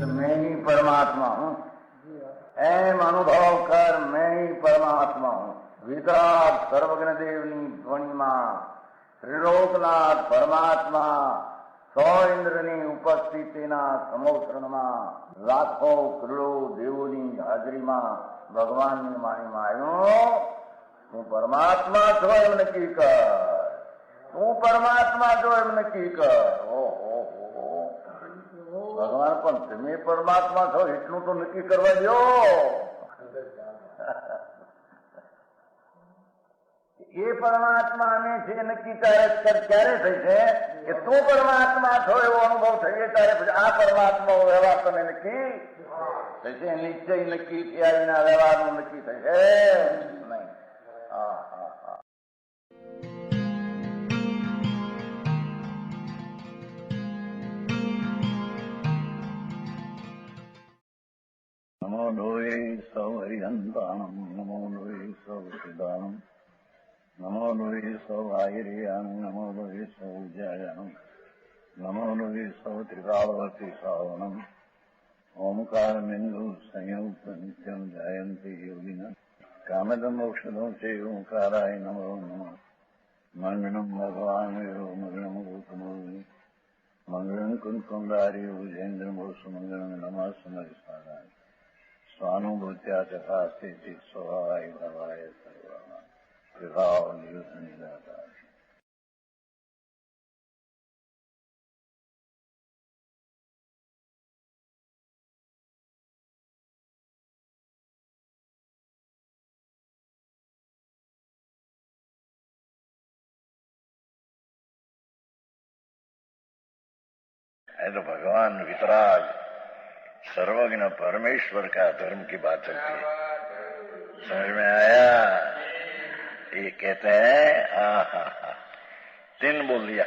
मैं ही परमात्मा हूँ, एम अनुभव कर मैं ही परमात्मा हूँ। वितराग सर्वज्ञ देवनी ध्वनिमा त्रिलोकनाथ परमात्मा सौ इंद्રની ઉપસ્થિતિના સમોત્રણમાં લાખો કરોડો દેવોની હાજરીમાં ભગવાનની વાણીમાં આવ્યો, તું પરમાત્મા છો એમ નક્કી કર, તું પરમાત્મા છો એમ નક્કી કર. ઓહો ભગવાન, પણ તમે પરમાત્મા છો એટલું તો નક્કી કરવા દો. એ પરમાત્માને છે નક્કી ક્યારે થઈ છે કે તું પરમાત્મા છો એવો અનુભવ થઈએ ત્યારે પછી આ પરમાત્મા વ્યવહાર તને નક્કી થશે. નિશ્ચય નક્કી થયા વિના વ્યવહારનું નક્કી થશે નહીં. હા હા હા. નમો લોહે સૌ હરિહંતાણમ, નમો લોહે સૌ સિદ્ધાણમ, નમો લોહે સૌ આયર્યાણ, નમો લોહે સૌ જયાણમ, નમો લોહે સૌ ત્રિકાળવતી શ્રાવણમ. ઓમકાર બિંદુ સંયુક્ત નિત્યમ જાયંતી યોગિના કામદમ મોક્ષદમ છે ઓંકારાય નમો નમઃ. મંગળમ ભગવાન વિરો મંગળમ ગૌતમોર્મિ મંગળમ કુંકુંડારી ભુજેન્દ્ર મોક્ષ મંગળમ નમઃ સમરિસારાય સ્વાનુભૂત્યા ચકાસ્તે સ્વભાવાય ભવાય સર્વમાં વિભાવ નિયુત નિરાકાર. है तो भगवान वितराग सर्वज्ञ परमेश्वर का धर्म की बात चलती है. समझ में आया? ये कहते हैं हा तीन बोल दिया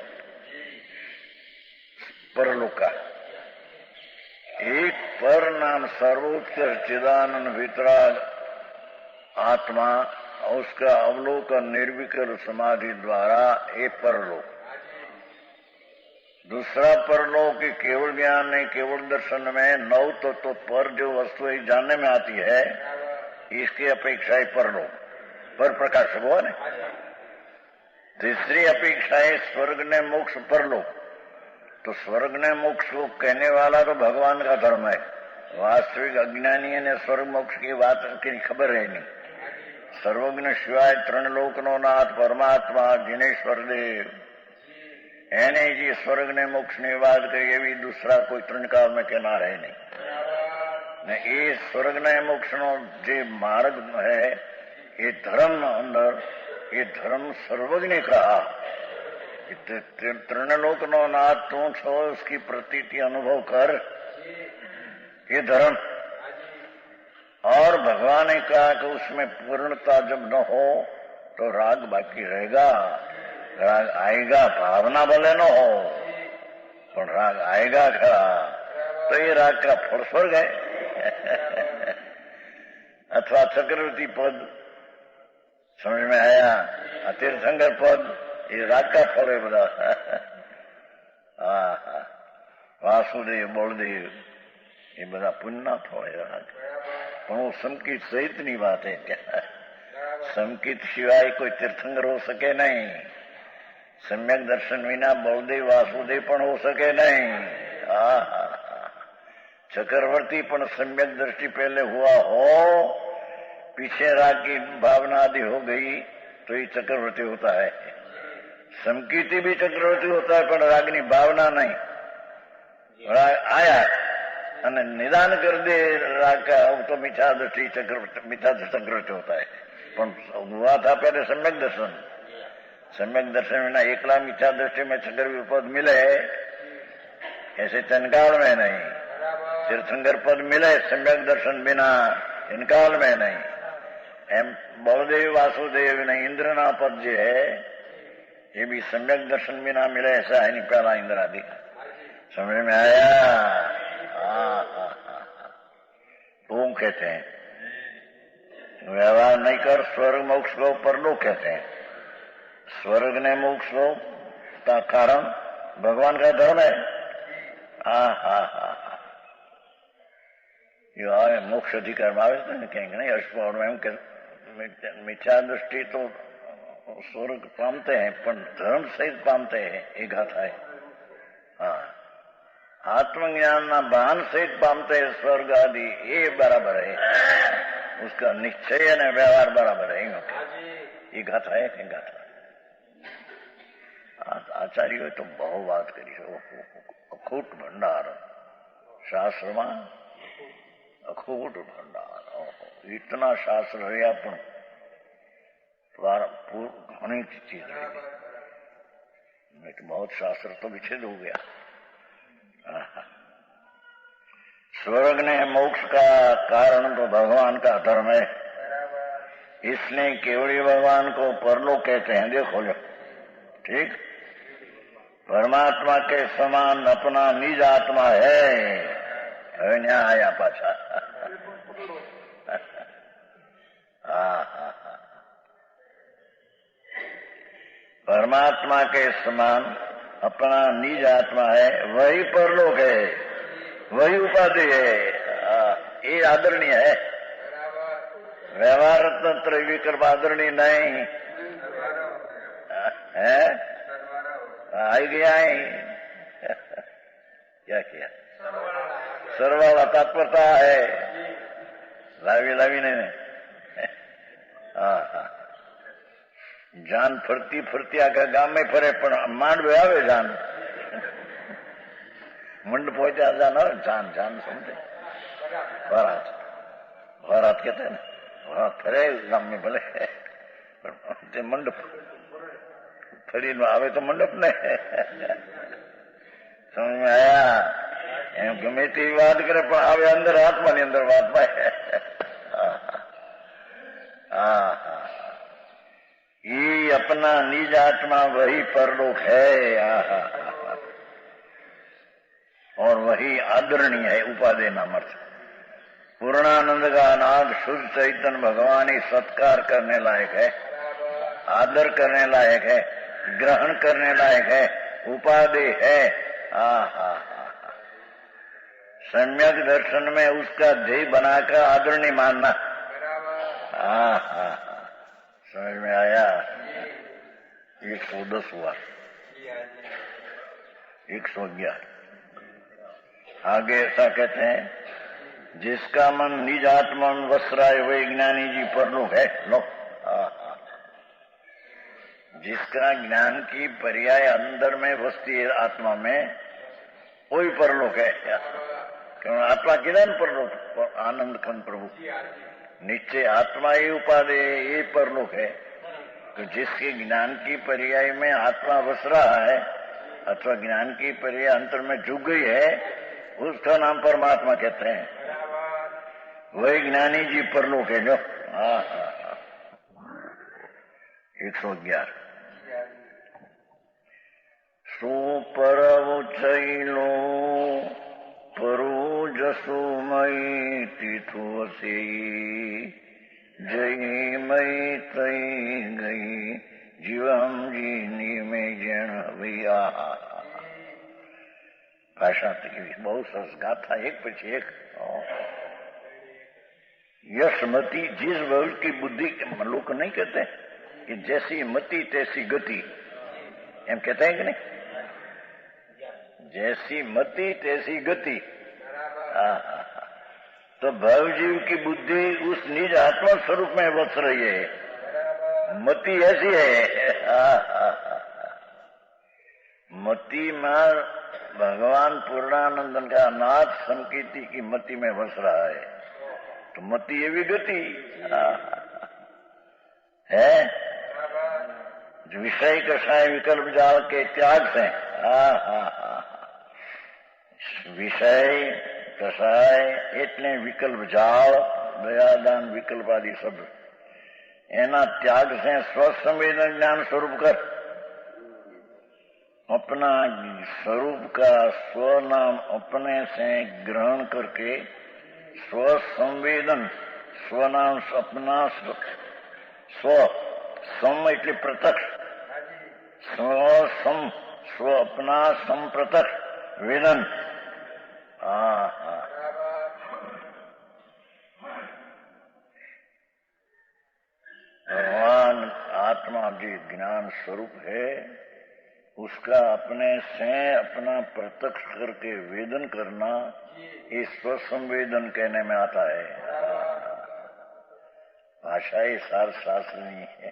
परलोक का. एक पर नाम सर्वोच्च चिदानंद वितराग आत्मा, उसका अवलोकन निर्विकल्प समाधि द्वारा ये परलोक. दूसरा परलोक केवल ज्ञान नहीं, केवल दर्शन में नौ तत्व पर जो वस्तु जानने में आती है इसकी अपेक्षा है परलोक, पर प्रकाश हुआ ने. तीसरी अपेक्षा है स्वर्ग ने मोक्ष परलोक. तो स्वर्ग ने मोक्ष को कहने वाला तो भगवान का धर्म है. वास्तविक अज्ञानी ने स्वर्ग मोक्ष की बात की खबर है नहीं. सर्वज्ञ सिवाय त्रण लोकनो नाथ परमात्मा जिनेश्वर देव એને જે સ્વર્ગ ને મોક્ષ ની વાત કરી એવી દુસરા કોઈ ત્રણકાળ में कहना है नहीं. ને એ સ્વર્ગ ને મોક્ષ નો જે માર્ગ है ये धर्म अंदर ये धर्म सर्वज्ञ कहा. त्रिलोक नो नाथ तू छो उसकी प्रतीति अनुभव कर, ये धर्म. और भगवान ने कहा कि उसमें पूर्णता जब न हो तो राग बाकी रहेगा. राग आएगा, भावना भले न हो पर राग आएगा खरा. तो ये राग का फल स्वर्ग है अथवा चक्रवर्ती पद. समझ में आया? तीर्थंकर पद ये राग का फल है बड़ा. वासुदेव बलदेव ये बड़ा पुण्य फल है राग. પણ હું સંકિત સહિતની વાત है. સંકિત સિવાય કોઈ તીર્થંકર हो सके नहीं. सम्यक दर्शन विना बलदेव वासुदेव पण हो सके नहीं. चक्रवर्ती पण सम्यक दृष्टि पहले हुआ हो, पीछे राग की भावना आदि हो गई तो ये चक्रवर्ती होता है. संकीर्ति भी चक्रवर्ती होता है पण रागनी भावना नहीं. राग आया અને નિદાન कर दे राग का, अब तो मिथ्या दृष्टि चक्रवर्ती होता है. पण हुआ था पहले सम्यक दर्शन. सम्यक दर्शन विना एकला मिथ्या दृष्टि में चक्रवर्ती पद मिले ऐसे तनकाल में नहीं. तीर्थंकर पद मिले सम्यक दर्शन बिना इनकाल में नहीं. एम बलदेव वासुदेव ने इंद्र ना पद जो है ये भी सम्यक दर्शन बिना मिले ऐसा है नहीं. पहला इंद्र आदि समझ में आया? ओम कहते हैं व्यवहार नहीं कर स्वर्ग मोक्ष को परलोक कहते हैं। स्वर्ग ने मोक्ष को का कारण भगवान का धर्म है। मोक्ष अधिकार में आवे ने कहेंगे नहीं अष्टपौड़ में मिथ्या दृष्टि तो स्वर्ग पामते हैं पण धर्म सहित पामते हैं एक गाथा है। आत्मज्ञान ना बहान सहित पामते हैं स्वर्ग आदि ये बराबर है, उसका निश्चय और व्यवहार बराबर है। ये गाथा है कहीं गाथा आचार्य तो बहु बात करी अखूट भंडार शास्त्र में अखूट भंडार इतना शास्त्र है अपन घनी चीज रही बहुत शास्त्र तो विच्छेद हो गया। स्वर्ग ने मोक्ष का कारण तो भगवान का धर्म है, इसलिए केवली भगवान को परलोक कहते हैं। देखो लो ठीक, परमात्मा के समान अपना निज आत्मा है। आया पाछा परमात्मा के समान अपना निज आत्मा है, वही परलोक है, वही उपाधि है। ये आदरणीय है। व्यवहार तंत्र विकल्प आदरणीय नहीं है। आई गया है क्या किया सर्वाला तत्परता है लावी नहीं। जान फरती फरती आखा गाम में फरे पण मांडवे आवे जान मंड पहुंचा जान जान समझे वरात कहते हैं वरात फरे गाम में भले मंडप फरी आवे तो मंडप ने समझ में आया। एम गमे ते बात करे पण आवे अंदर आत्मा ની અંદર વાત पाए। ये अपना निज आत्मा वही परलोक है और वही आदरणीय है। उपाधि नाम अर्थ पूर्णानंद का अनाद शुद्ध चैतन्य भगवान ही सत्कार करने लायक है, आदर करने लायक है, ग्रहण करने लायक है, उपाधि है। सम्यक दर्शन में उसका ध्येय बनाकर आदरणीय मानना। समझ में आया। 110 हुआ 111 आगे ऐसा कहते हैं जिसका मन निज आत्मा में वस रहा है वही ज्ञानी जी परलोक है। लो जिसका ज्ञान की पर्याय अंदर में वसती है आत्मा में वही परलोक है। क्यों आत्मा किधर परलोक आनंद खंड प्रभु निश्चय आत्मा ही उपाधि ये परलोक है। तो जिसके ज्ञान की पर्याय में आत्मा बस रहा है अथवा ज्ञान की पर्याय अंतर में झुक गई है उसका नाम परमात्मा कहते हैं। वही ज्ञानी जी परलोक है जो 111 सो परव चैलो परो जसो मई तीर्थोसे जय मई तई गई जीवम जी में जन भैया। भाषा की बहुत सरस गाथा एक पीछे एक। यशमती जिस भविष्य की बुद्धि लोग नहीं कहते कि जैसी मति तैसी गति एम कहते हैं कि नहीं, जैसी मति तैसी गति। तो भवजीव की बुद्धि उस निज आत्मा स्वरूप में बस रही है, मति ऐसी है। मति में भगवान पूर्णानंदन का नाथ संकीर्ति की मति में बस रहा है तो मति ये भी गति है। जो विषय कषाय विकल्प जाल के त्याग से विषय कषाय इतने विकल्प जाल दयादान विकल्प आदि शब्द एना त्याग से स्वसंवेदन ज्ञान स्वरूप कर अपना स्वरूप का स्वनाम अपने से ग्रहण करके स्वसंवेदन સ્વના સપના સ્વ સમ એટલે પ્રત્યક્ષ સ્વ સમ સ્વ અપના સમ પ્રત્યક્ષ વેદન. हाँ हाँ भगवान आत्मा जो ज्ञान स्वरूप है उसका अपने से अपना प्रत्यक्ष करके वेदन करना ये स्वसंवेदन कहने में आता है. भाषा ही शास्त्र नहीं है.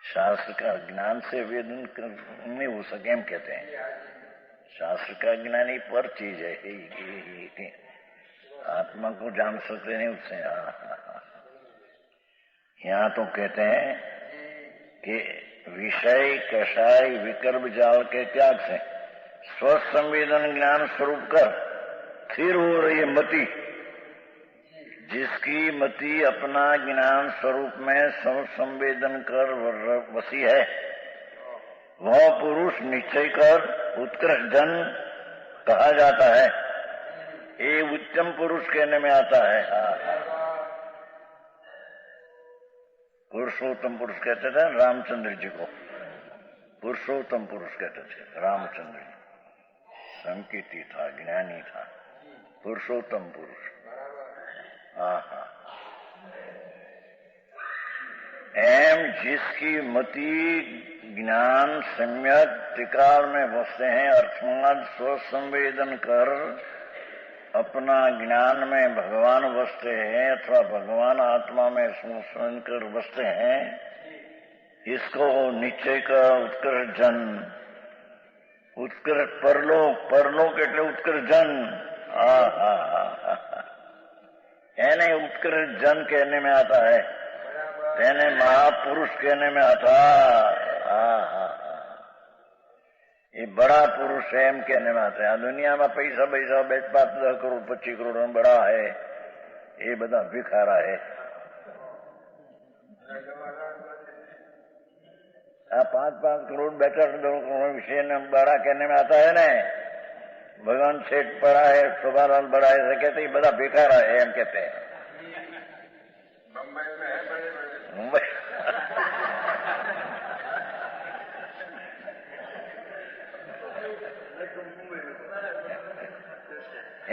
शास्त्र का ज्ञान से वेदन नहीं हो सके हम कहते हैं. शास्त्र का ज्ञान ही पर चीज है. आत्मा को जान सकते नहीं उससे. यहाँ तो कहते हैं कि विषय कषाय विकर्म जाल के त्याग से स्वसंवेदन ज्ञान स्वरूप कर स्थिर हो रही मति, जिसकी मति अपना ज्ञान स्वरूप में संवेदन कर वसी है, वह पुरुष निश्चय कर उत्कृष्ट जन कहा जाता है. ये उत्तम पुरुष कहने में आता है. पुरुषोत्तम पुरुष कहते थे रामचंद्र जी को. पुरुषोत्तम पुरुष कहते थे रामचंद्र जी. संकीर्ति था, ज्ञानी था, पुरुषोत्तम पुरुष. हाँ एम जिसकी मति ज्ञान सम्यक त्रिकाल में बसते हैं अर्थात स्वसंवेदन कर अपना ज्ञान में भगवान बसते हैं अथवा भगवान आत्मा में संवेदन कर बसते हैं, इसको निश्चय का उत्कृष्ट जन, उत्कृष्ट परलोक એટલે उत्कृष्ट जन. એને उत्कृष्ट जन कहने में आता है, એને महापुरुष कहने में आता. ये बड़ा पुरुष है एम कहने में आता है. दुनिया में पैसा 5-10 करोड़ 25 करोड़ बड़ा है, ये बड़ा भिखारा है. 5-5 करोड़ 2 करोड़ विषय ने बड़ा कहने में आता है ना. भगवान सेठ बड़ा है, शोभालाल बड़ा है, ऐसे कहते ही बड़ा भिखारा है एम कहते हैं. मुंबई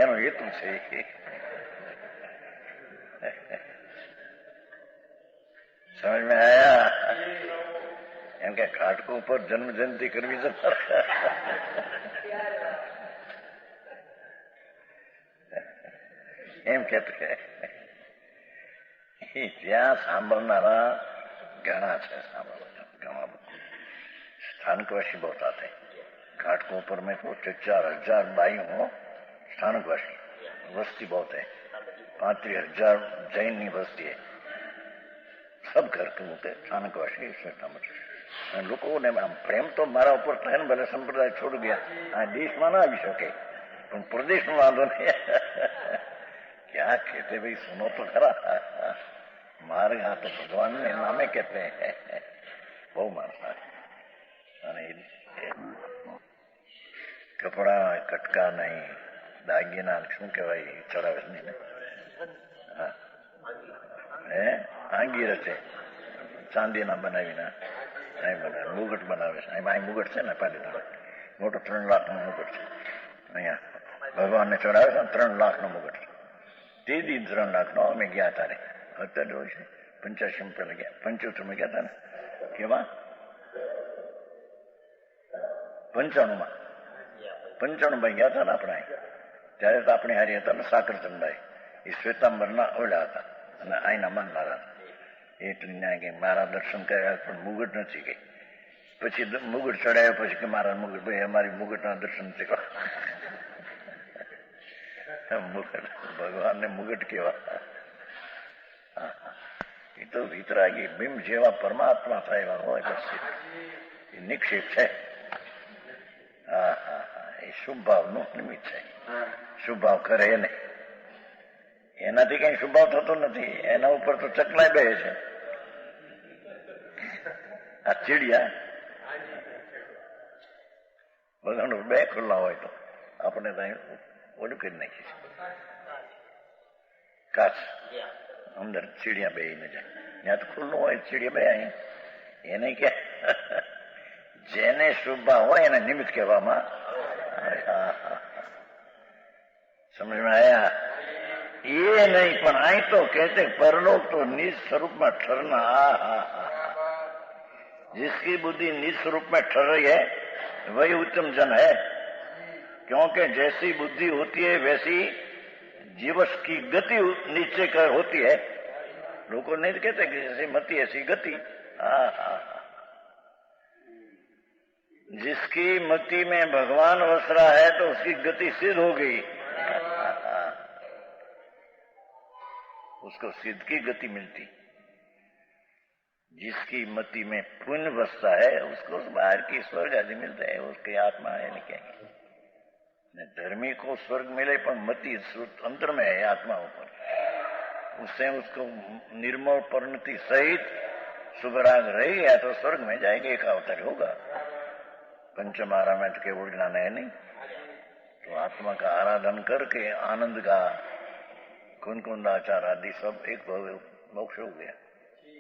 એનો હેતુ છે. समझ में आया? એમ કે ઘાટકો ઉપર જન્મ જયંતિ કરવી છે. એમ કે ત્યાં સાંભળનારા ઘણા છે. ઘણા સ્થાનકવાસી बहुत आते हैं. घाटकों पर में तो 4,000 बाई हो स्थानकवासी. वस्ती बहुत है, 35,000 जैन की वस्ती है. सब घर के होते स्थानकवासी. लोगों ने प्रेम तो मारा ऊपर था ने, भले संप्रदाय छोड़ गया. हाँ देश में ना આવી શકે પણ प्रदेश में वांधो नहीं. क्या कहते भाई सुनो तो खरा. मारे यहाँ तो भगवान ने नामे कहते हैं. बहु मारता कपड़ा कटका नहीं, दागीना શું કહેવાય ચડાવે નહીં ને. આંગી રચે ચાંદીના બનાવીને અહીં બનાવે. મુગટ બનાવે છે. અહીં મુગટ છે ને પાલીતાણા મોટો 3 લાખનો મુગટ છે. અહીંયા ભગવાનને ચડાવે છે 3 લાખનો મુગટ. તે દી 3 લાખનો અમે ગયા તારે. અત્યારે હોય છે 85 પહેલા ગયા, 75 ગયા હતા ને. કેવા 95 ગયા હતા ને આપણે. ત્યારે તો આપણે હારી હતા ને સાકરચંદાએ. એ શ્વેતાંબરના ઓલા હતા અને આઈના માનનારા હતા. એટલે ત્યાં કે મારા દર્શન કર્યા પણ મુગટ નથી ગઈ. પછી મુગટ ચડાવ્યા પછી કે મારા મુગટ ભાઈ અમારી મુગટના દર્શન છે. મુગટ ભગવાનને મુગટ કેવા. એ તો વિતરાગી બિંબ જેવા પરમાત્મા થયેલા હોય બસ એ નિક્ષેપ છે. એ શુભ ભાવનું નિમિત્ત છે. શુભ ભાવ કરે નહીં, એનાથી કઈ શુભ ભાવ થતો નથી. એના ઉપર તો ચકલાય બે છે. આ ચીડિયા બધાનું બે ખુલ્લા હોય તો આપણે ત્યાં ઓલું કરી નાખીએ છીએ. કાચ અંદર ચીડિયા બે ન જાય. ત્યાં તો ખુલ્લું હોય, ચીડિયા બે અહીં એને કે જેને શુભા હોય એને નિમિત્ત કહેવામાં. સમજમાં આયા? ये नहीं पण आई तो कहते परलोक तो निज स्वरूप में ठहरना. जिसकी बुद्धि निज स्वरूप में ठहर रही है वही उत्तम जन है. क्योंकि जैसी बुद्धि होती है वैसी जीवस की गति नीचे कर होती है. लोग नहीं कहते कि जैसी मति ऐसी गति. जिसकी मति में भगवान वस रहा है तो उसकी गति सिद्ध हो गई. उसको सिद्ध की गति मिलती. जिसकी मति में पुण्य बसता है उसको बाहर की स्वर्ग आदि मिलता है. उसकी आत्मा है नहीं कहेंगे. धर्मी को स्वर्ग मिले पर मति अंतर में है आत्मा ऊपर. उससे उसको निर्मल परिणति सहित सुभराग रह गया तो स्वर्ग में जाएंगे. एक अवतार होगा. पंचम आराम केवल ज्ञान है नहीं. तो आत्मा का आराधन करके आनंद का कुंकुंदाचार आदि सब एक मोक्ष हो गया.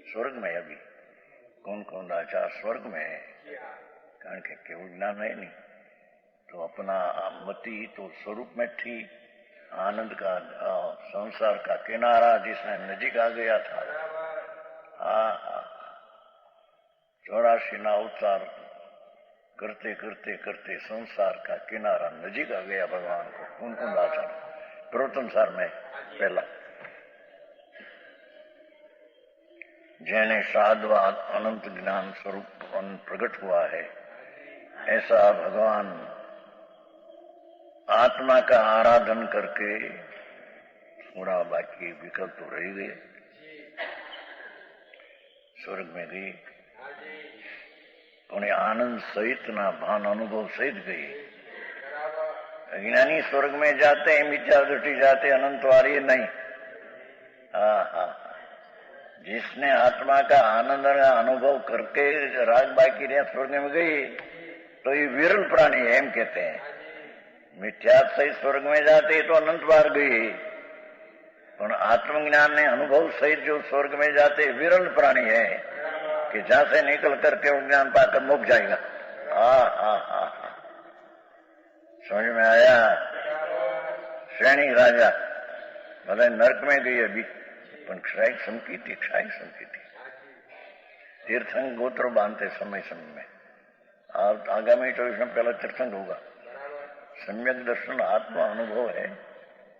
स्वर्ग में अभी कुंकुंदाचार स्वर्ग में है कारण के केवल ज्ञान है नहीं. तो अपना मति तो स्वरूप में थी. आनंद का संसार का किनारा जिसने नजीक आ गया था. 84 ना अवतार करते करते करते संसार का किनारा नजीक आ गया भगवान को. कुंकुंदाचार प्रथम सार में पहला. जैने साधवाद अनंत ज्ञान स्वरूप प्रकट हुआ है ऐसा भगवान आत्मा का आराधन करके थोड़ा बाकी विकल्प तो रह गए. स्वर्ग में गई उन्हें आनंद सहित ना भान अनुभव सहित गई. अज्ञानी स्वर्ग में जाते हैं मिथ्या दृष्टि जाते अनंत वारी नहीं. जिसने आत्मा का आनंद का अनुभव करके राग बाकी रहा स्वर्ग में गई तो ये विरल प्राणी है एम कहते हैं. मिथ्या सहित स्वर्ग में जाते तो अनंत बार गई पर आत्मज्ञान ने अनुभव सहित जो स्वर्ग में जाते विरल प्राणी है कि जहां से निकल करके ज्ञान पाकर मुक जाएगा. समझ में आया? श्रेणी राजा भले नरक में गई अभी पण क्षय समकी थी. तीर्थंग गोत्र बांधते समय में. और आगामी 24 में पहला तीर्थंग होगा. सम्यक दर्शन आत्मा अनुभव है.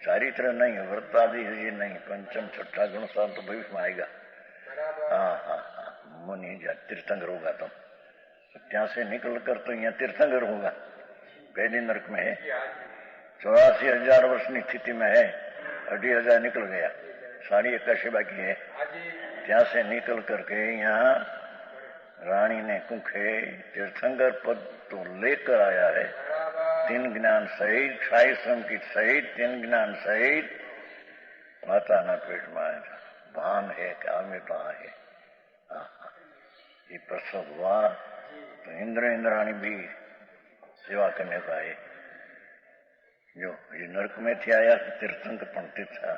चारित्र नहीं, व्रत आदि ये नहीं. पंचम छठा गुण तो भविष्य में आएगा. मुनि तीर्थंकर होगा तो ત્યાં से निकल कर तो यहाँ तीर्थंकर होगा. पहली नरक में है. 84,000 वर्ष की स्थिति में है. 2,500 निकल गया. 81 बाकी है. ત્યાં से निकल करके यहाँ रानी ने कुखे तीर्थंकर पद तो लेकर आया है. 3 ज्ञान सहित, 28 संकित सहित, 3 ज्ञान सहित माता ना पेट में आया. भान है क्या अमृता है. ये प्रसव हुआ तो इंद्राणी भी सेवा करने का है. जो ये नरक में थी आया तीर्थंकर पंडित था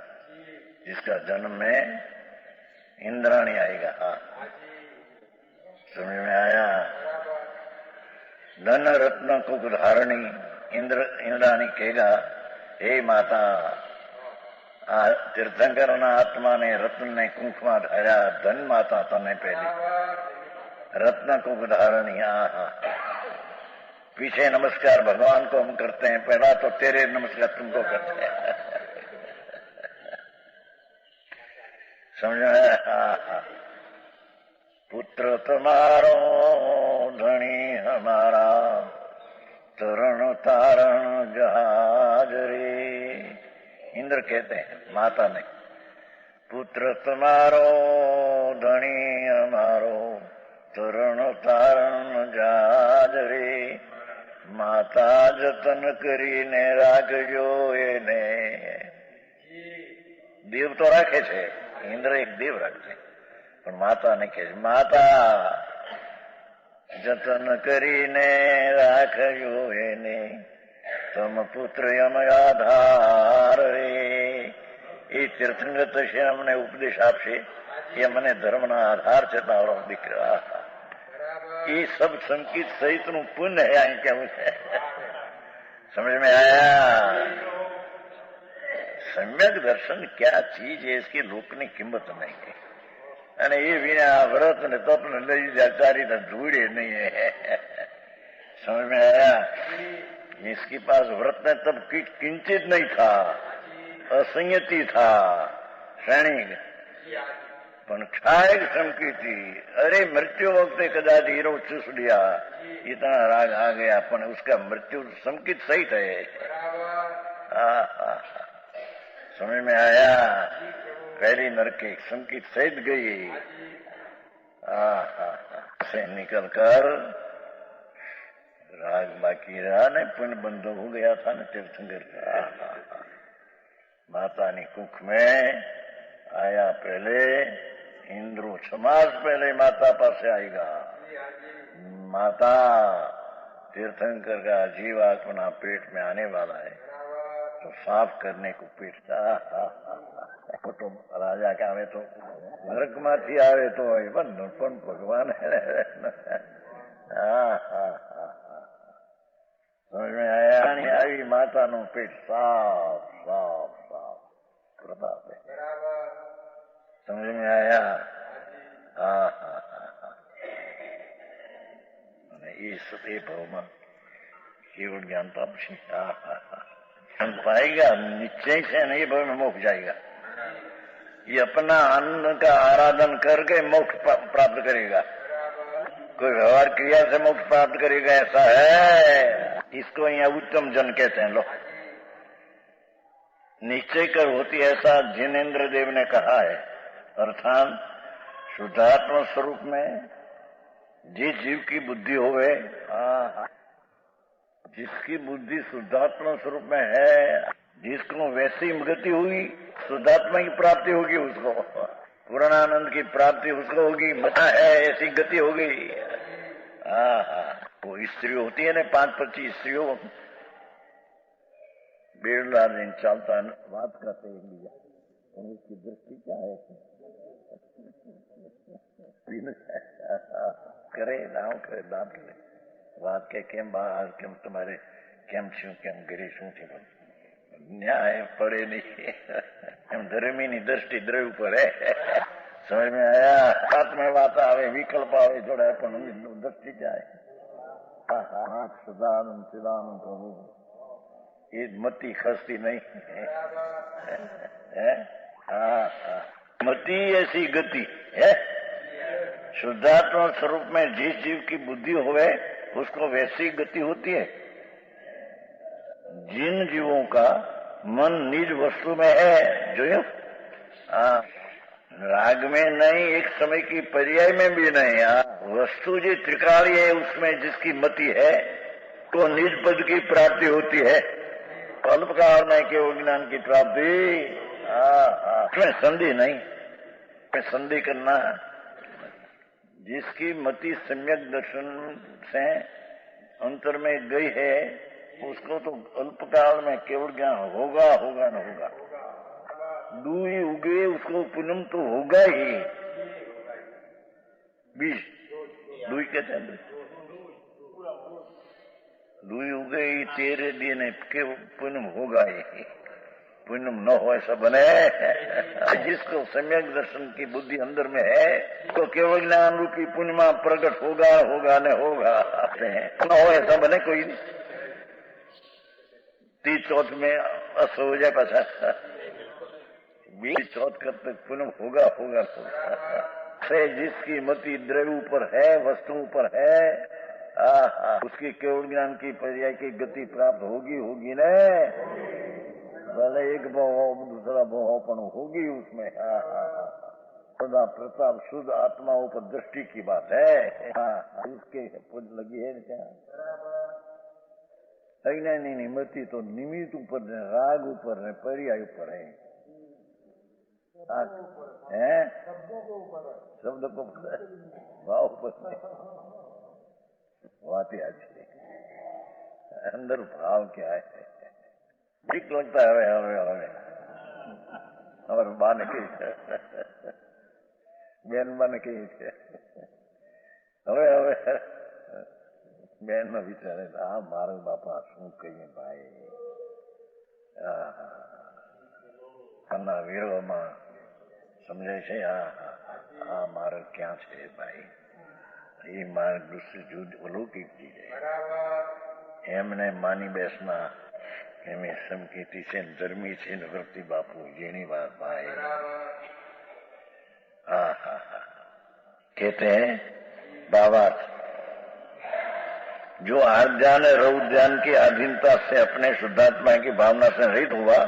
जिसका जन्म में इंद्राणी आएगा. समझ में आया? धन रत्न को धारणी इंद्राणी कहेगा हे माता तीर्थंकर आत्मा ने रत्न ने कुंकुमा धारा. धन माता तने पहली रत्न को धारणी. पीछे नमस्कार भगवान को हम करते हैं, पहला तो तेरे नमस्कार तुमको करते हैं. समझ में? पुत्र तुम्हारो धनी हमारा तरण तारण जहाज रे. इंद्र कहते हैं माता ने पुत्र तुम्हारो धनी हमारो तरण तारण जहाज रे. माता जतन કરીને રાખજો એને. દેવ તો રાખે છે, ઇન્દ્ર એક દેવ રાખે પણ માતા ને કહે છે માતા જતન કરીને રાખજો એને. તમ પુત્ર યમ આધાર રે. એ તીર્થંકર તરીકે અમને ઉપદેશ આપશે એ મને ધર્મના આધાર છે તારો દીકરા. ये सब संकीत सहित नु पुण्य है અહીં કેવું છે समझ में आया. सम्यक दर्शन क्या चीज है इसकी लोकनी किंमत नहीं है. અને એ વિના વ્રત ને તપ ને લઈ જાચારી ને ધૂળે नहीं है. समझ में आया. इसके पास व्रत ने तब किंचित नहीं था, असंयति था, क्षणिक પણ ક્ષાયક संकीति. अरे मृत्यु वक्त कदाच हीरो चूस लिया, इतना राग आ गया, पण उसका मृत्यु संकित सहित है. समझ में आया. पहली नरके संकित सहित गई. से निकल कर राग बाकी रहा ने पुण्य बंधो हो गया था न तीर्थंकर का. माता ने कुख में आया पहले इंद्रो समाज पहले माता पास आएगा. माता तीर्थंकर का जीव अपना पेट में आने वाला है तो साफ करने को पेट था. तो राजा का आवे तो नरक माथी आवे तो पण भगवान समझ में आया. आई माता नो पेट साफ साफ साफ प्रताप है. समझ में आया. ये भगवान केवल ज्ञान प्राप्त पाएगा निश्चय से नहीं भव में मोक्ष जाएगा. ये अपना अन्न का आराधन करके मोक्ष प्राप्त करेगा. कोई व्यवहार क्रिया से मोक्ष प्राप्त करेगा ऐसा है. इसको यहाँ उत्तम जन कहते हैं. लो निश्चय कर होती ऐसा जिनेन्द्र देव ने कहा है. अर्थात शुद्धात्मा स्वरूप में जिस जीव की बुद्धि होवे, जिसकी बुद्धि शुद्धात्मा स्वरूप में है, जिसको वैसी गति हुई शुद्धात्मा की प्राप्ति होगी, उसको पूर्णानंद की प्राप्ति उसको होगी. बता है ऐसी गति हो गई. वो स्त्री होती है ना 5-25 स्त्रियों बेड़ा दिन चलता बात करते लिया. उसकी दृष्टि क्या है करे नाव करे दांत करे વાત કે કેમ બહાર કેમ તમારે કેમ છું કેમ ઘરે શું છે ન્યાય પડે નહીં. એમ ધર્મીની દ્રષ્ટિ દ્રવ્ય પર હે. સમજ में आया. बात में बात आवे विकल्प आवे જોડે પણ દ્રષ્ટિ જાય. સદાનંદ સદાનંદ પ્રભુ એ મતિ ખસતી नहीं. मति ऐसी गति है. शुद्धात्मा स्वरूप में जिस जीव की बुद्धि होवे उसको वैसी गति होती है. जिन जीवों का मन निज वस्तु में है जो राग में नहीं, एक समय की पर्याय में भी नहीं. वस्तु जो त्रिकाली है उसमें जिसकी मति है तो निज पद की प्राप्ति होती है. अल्पकाल में केवल ज्ञान की प्राप्ति. उसमें संधि नहीं. संधि करना जिसकी मति सम्यक दर्शन से अंतर में गई है उसको तो अल्पकाल में केवल ज्ञान होगा होगा न होगा. दूई उगे उसको पुनम तो होगा ही. बीज दूई कहते हैं. दूई उगे ही तेरे दिन केवल पुनम होगा ही. पुण्यम न हो ऐसा बने. जिसको सम्यक दर्शन की बुद्धि अंदर में है तो केवल ज्ञान रूपी पुण्य में प्रकट होगा होगा न होगा. न हो ऐसा बने कोई नहीं. 30 चौथ में अस हो जाए पाछा 20 चौथ करते पुण्य होगा होगा से जिसकी मति द्रव्य ऊपर है वस्तु ऊपर है उसकी केवल ज्ञान की पर्याय की गति प्राप्त होगी होगी न. भले एक भाव दूसरा भाव पण होगी उसमें. सदा प्रताप शुद्ध आत्माओं पर दृष्टि की बात है. इसके पुण्य लगी है क्या. नहीं मति तो निमित्त ऊपर ने राग ऊपर ने पर्याय ऊपर है. शब्द को भाव पर बात अच्छी. अंदर भाव क्या है ठीक लगता है. हमें और બાનકી બેન બાનકી છે. હવે બેન નો વિચારે મારા બાપા શું કહીએ ભાઈ, આના વિરોધમાં સમજે છે. આ માર્ગ ક્યાં છે ભાઈ, એ માર્ગ દુષ્ટ અલૌકિક ચીજ છે. એમને માની બેસના એમે સમકીતી છે, ધર્મી છે, વૃત્તિ બાપુ જેની વાત भाई. कहते हैं बाबा जो आर्थ ध्यान है रौद्र ध्यान की अधीनता से अपने शुद्धात्मा की भावना से रहित हुआ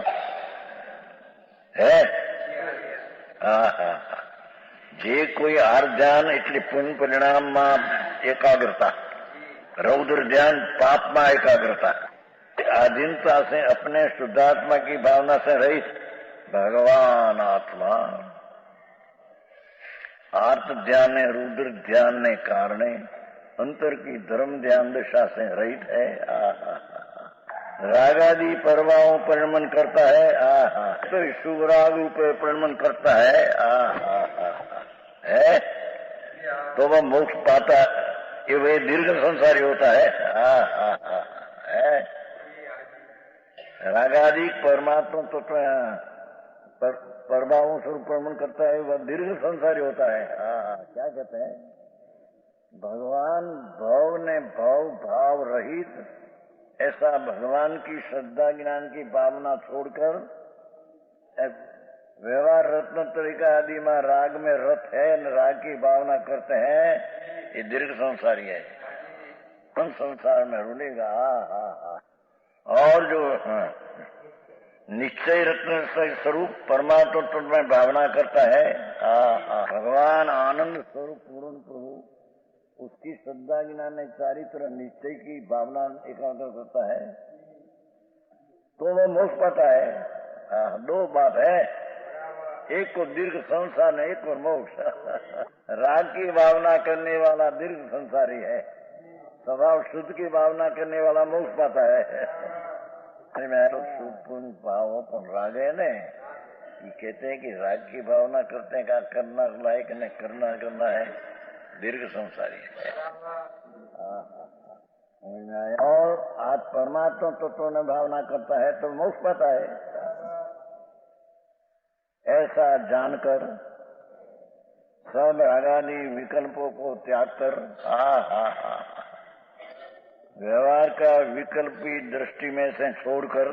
है. જે કોઈ આર્થ ધ્યાન એટલે પુણ્ય પરિણામમાં એકાગ્રતા, रौद्र ध्यान पाप में एकाग्रता, आधीनता से अपने शुद्धात्मा की भावना से रहित भगवान आत्मा आर्त ध्यान ने रुद्र ध्यान ने कारणे अंतर की धर्म ध्यान दशा से रहित है. रागादि परवाओं पर नमन करता है. तो शुभ राग पर प्रणमन करता है. है तो वह मोक्ष पाता, ये वे दीर्घ संसारी होता है. रागादि परमात्मा तो परभावों स्वरूप प्रमण करता है, वह दीर्घ संसारी होता है. क्या कहते हैं, भगवान भव ने भाव रहित ऐसा भगवान की श्रद्धा ज्ञान की भावना छोड़कर व्यवहार रत्न तरीका आदि में राग में रत है, राग की भावना करते हैं, ये दीर्घ संसारी है. संसार में रुलेगा. और जो निश्चय रत्न स्वरूप परमात्मा तत्व में भावना करता है, भगवान आनंद स्वरूप पूर्ण प्रभु उसकी श्रद्धा ज्ञान ने चारित्र निश्चय की भावना एकाग्र करता है तो वो मोक्ष पाता है. दो बात है, एक को दीर्घ संसार है, एक और मोक्ष. राग की भावना करने वाला दीर्घ संसारी है, स्वभाव शुद्ध की भावना करने वाला मोक्ष पाता है. शुद्ध भाव पर राग है ने, ये कहते हैं कि राग की भावना करते हैं का करना लायक ने करना है, दीर्घ संसारी है. और आज परमात्मा तत्व ने भावना करता है तो मोक्ष पाता है. ऐसा जानकर सब रागादि विकल्पों को त्याग कर व्यवहार का विकल्पी दृष्टि में से छोड़कर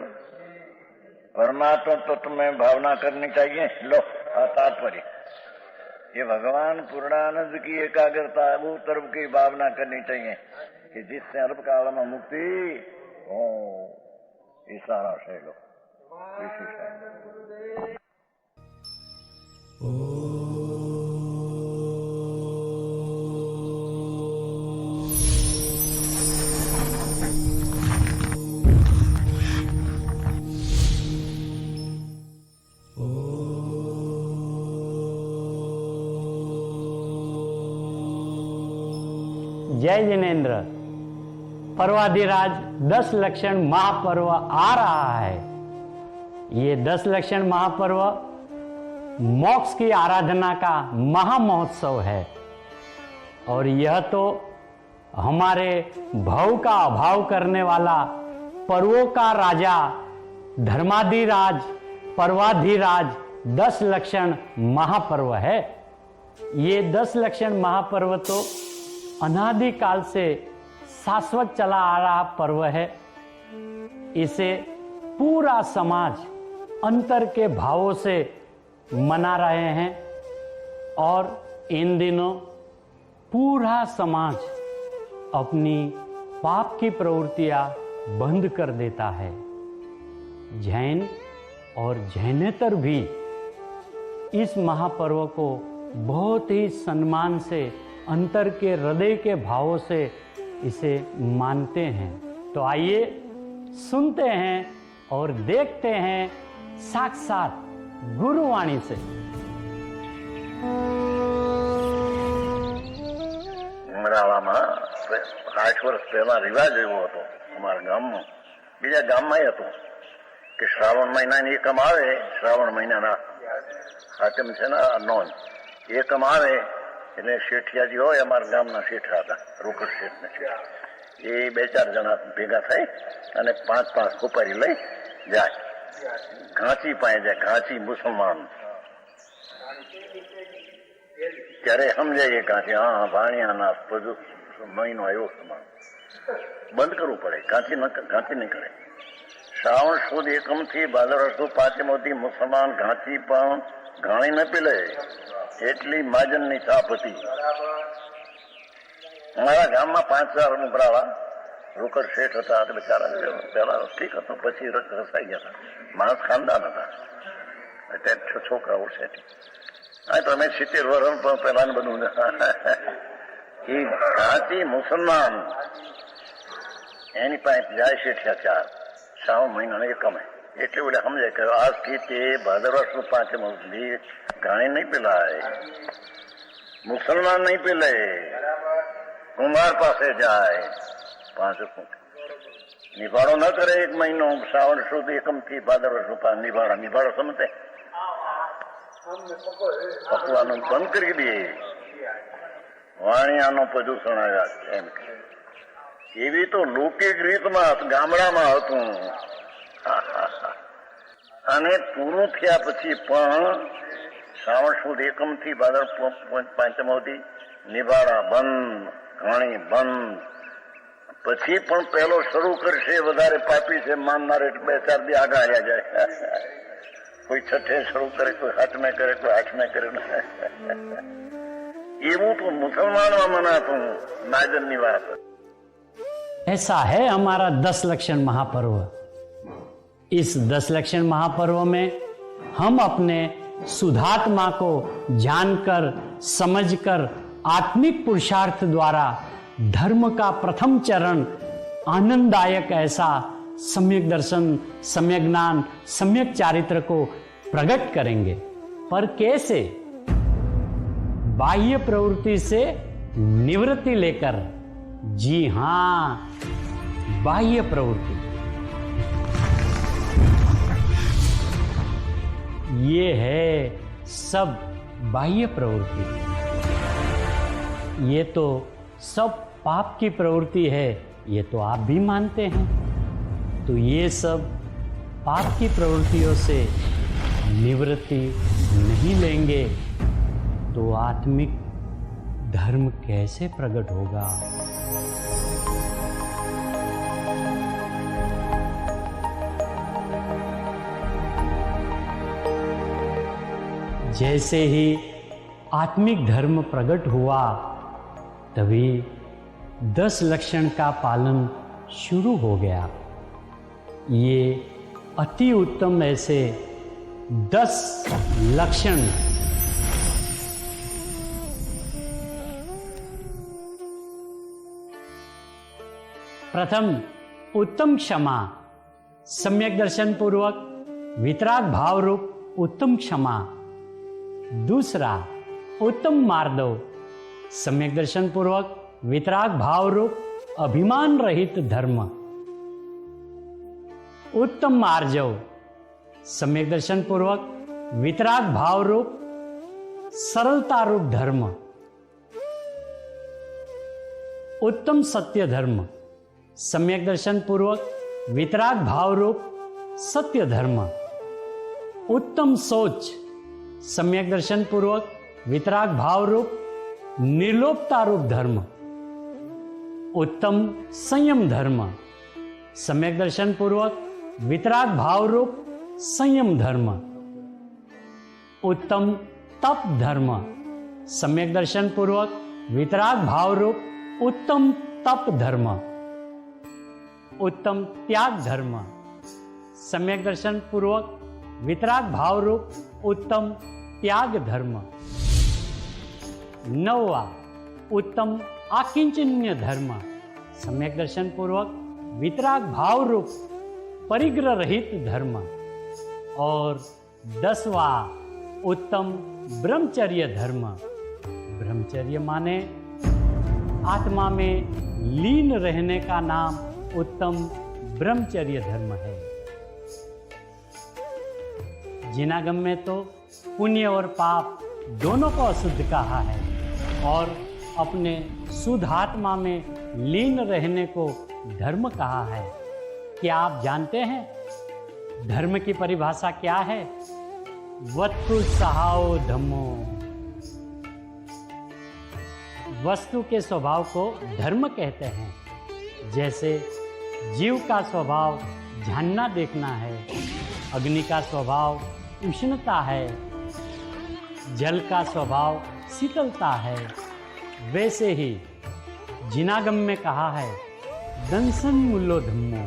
परमात्मा तत्व में भावना करनी चाहिए. लो तात्पर्य, ये भगवान पूर्णानंद की एकाग्रता वो तरफ की भावना करनी चाहिए कि जिससे अल्पकाल में मुक्ति हो. इशारा से लो विशेष है. जय जिनेन्द्र. पर्वाधिराज 10 लक्षण महापर्व आ रहा है. ये 10 लक्षण महापर्व मोक्ष की आराधना का महामहोत्सव है और यह तो हमारे भव का अभाव करने वाला पर्वों का राजा धर्माधिराज पर्वाधिराज 10 लक्षण महापर्व है. ये 10 लक्षण महापर्व तो अनादिकाल से शाश्वत चला आ रहा पर्व है. इसे पूरा समाज अंतर के भावों से मना रहे हैं और इन दिनों पूरा समाज अपनी पाप की प्रवृत्तियां बंद कर देता है. जैन और जैनेतर भी इस महापर्व को बहुत ही सम्मान से अंतर के हृदय के भावों से इसे मानते हैं. तो आइए सुनते हैं और देखते हैं साक्षात गुरुवाणी से. ઉમરાળામાં 8 વર્ષ પહેલા રિવાજ એવો હતો અમારા ગામમાં, બીજા ગામમાં હતો કે શ્રાવણ મહિનાની એકમ આવે, શ્રાવણ મહિનાના હાકમ છે ને નોન એકમ આવે એટલે શેઠિયાજી હોય અમારા ગામના શેઠા હતા, રોકડ શેઠના શેઠ, એ 2-4 જણા ભેગા થઈ અને 5-5 સુપારી લઈ જાય, ઘાંચી પાસે જાય, ઘાંચી મુસલમાન. ત્યારે સમજાય ઘાંચી હા ભાણિયાના બધું મહિનો આવ્યો સમાન બંધ કરવું પડે, ઘાંચી નહીં કરે. શ્રાવણ સુદ એકમથી ભાદરવા સુદ પાંચમોથી મુસલમાન ઘાંચી પણ ઘાણી ન પીલે એટલી માજનની છાપ હતી. અમારા ગામમાં 5-4 ઉભરાવા રોકડ શેઠ હતા, બિચારા પેલા ઠીક હતું, પછી રસાઈ ગયા હતા. માણસ ખાનદાન હતા, અત્યારે છોકરાઓ શેઠ. હા તો અમે 70 વર્ષ પણ પેલા બધું એ ઘાંચી મુસલમાન એની પાસે જાય શેઠિયા 4 શ્રાવણ મહિનાને એકમે, એટલે બધા સમજાય કે આજથી તે ભાદરવા સુદ પાંચમ ઘાણી નહીં પીલાય, મુસલમાન નહીં પીલે, કુમાર પાસે જાય 5 નિભાડો ન કરે 1 મહિનો. શ્રાવણ સુદ એકમથી ભાદરવા સુદ નિભાડો સમજે પકવાનું બંધ કરી દે, વાણિયાનો પ્રદૂષણ આવ્યા એમ કે. એવી તો લૌકિક રીતમાં ગામડામાં હતું. અને પૂરું થયા પછી પણ શ્રાવણ સુદ એકમથી ભાદર પાંચમોથી નિભાડા બંધ, ઘાણી બંધ. પછી પણ પેલો શરૂ કરશે વધારે પાપી છે માનનાર, એટલે 2-4 દી આગળ આવ્યા જાય. કોઈ 6 શરૂ કરે, કોઈ 8 કરે, કોઈ 8 કરે. એવું તો મુસલમાનમાં મનાતું નાજનની વાત. ऐसा है हमारा 10 लक्षण महापर्व. इस 10 लक्षण महापर्व में हम अपने सुधात्मा को जानकर समझकर आत्मिक पुरुषार्थ द्वारा धर्म का प्रथम चरण आनंददायक ऐसा सम्यक दर्शन, सम्यक ज्ञान, सम्यक चारित्र को प्रकट करेंगे. पर कैसे? बाह्य प्रवृत्ति से निवृत्ति लेकर. जी हाँ, बाह्य प्रवृत्ति. ये है सब बाह्य प्रवृत्ति. ये तो सब पाप की प्रवृत्ति है, ये तो आप भी मानते हैं. तो ये सब पाप की प्रवृत्तियों से निवृत्ति नहीं लेंगे तो आत्मिक धर्म कैसे प्रकट होगा? जैसे ही आत्मिक धर्म प्रकट हुआ तभी 10 लक्षण का पालन शुरू हो गया. ये अति उत्तम ऐसे 10 लक्षण प्रथम उत्तम क्षमा, सम्यक दर्शन पूर्वक वितराग भाव रूप उत्तम क्षमा. दूसरा उत्तम मार्दव, सम्यक दर्शन पूर्वक वितराग भाव रूप अभिमान रहित धर्म. उत्तम मार्जव, सम्यक दर्शन पूर्वक वितराग भाव रूप सरलता रूप धर्म. उत्तम सत्य धर्म, सम्यक दर्शन पूर्वक वितराग भाव रूप सत्य धर्म. उत्तम सोच, सम्यक दर्शन पूर्वक वितराग भाव रूप निर्लोपता रूप धर्म. उत्तम संयम धर्म, सम्यक दर्शन पूर्वक वितराग भाव रूप संयम धर्म. उत्तम तप धर्म, सम्यक दर्शन पूर्वक वितराग भाव रूप उत्तम तप धर्म. उत्तम त्याग धर्म, सम्यक दर्शन पूर्वक वितराग भाव रूप उत्तम त्याग धर्म. 9वां उत्तम आकिंचन्य धर्म, सम्यक दर्शन पूर्वक वितराग भाव रूप परिग्रह रहित धर्म. और 10वां उत्तम ब्रह्मचर्य धर्म. ब्रह्मचर्य माने आत्मा में लीन रहने का नाम उत्तम ब्रह्मचर्य धर्म है. जिनागम में तो पुण्य और पाप दोनों को अशुद्ध कहा है और अपने शुद्ध आत्मा में लीन रहने को धर्म कहा है। क्या आप जानते हैं धर्म की परिभाषा क्या है? वस्तु सहाओ धम्मो। वस्तु के स्वभाव को धर्म कहते हैं। जैसे जीव का स्वभाव जानना देखना है, अग्नि का स्वभाव उष्णता है, जल का स्वभाव शीतलता है, वैसे ही जिनागम में कहा है दंसन मूलो धम्मो।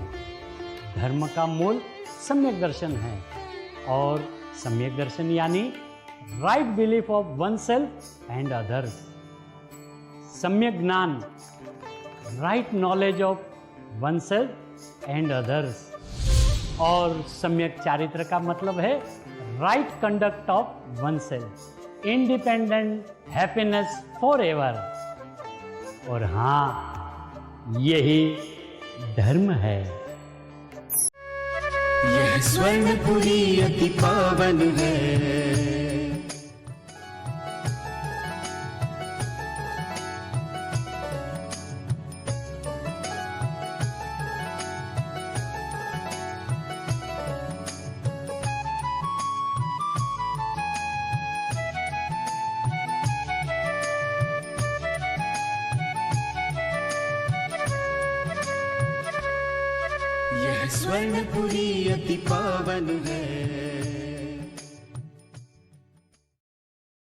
धर्म का मूल सम्यक दर्शन है और सम्यक दर्शन यानी right belief of one self and others. सम्यक ज्ञान, right knowledge of one self and others. और सम्यक चारित्र का मतलब है right conduct of one self, independent happiness for ever. और हाँ, यही धर्म है। यह स्वर्णपुरी अति पावन है। यह स्वर्णपुरी अति पावन है।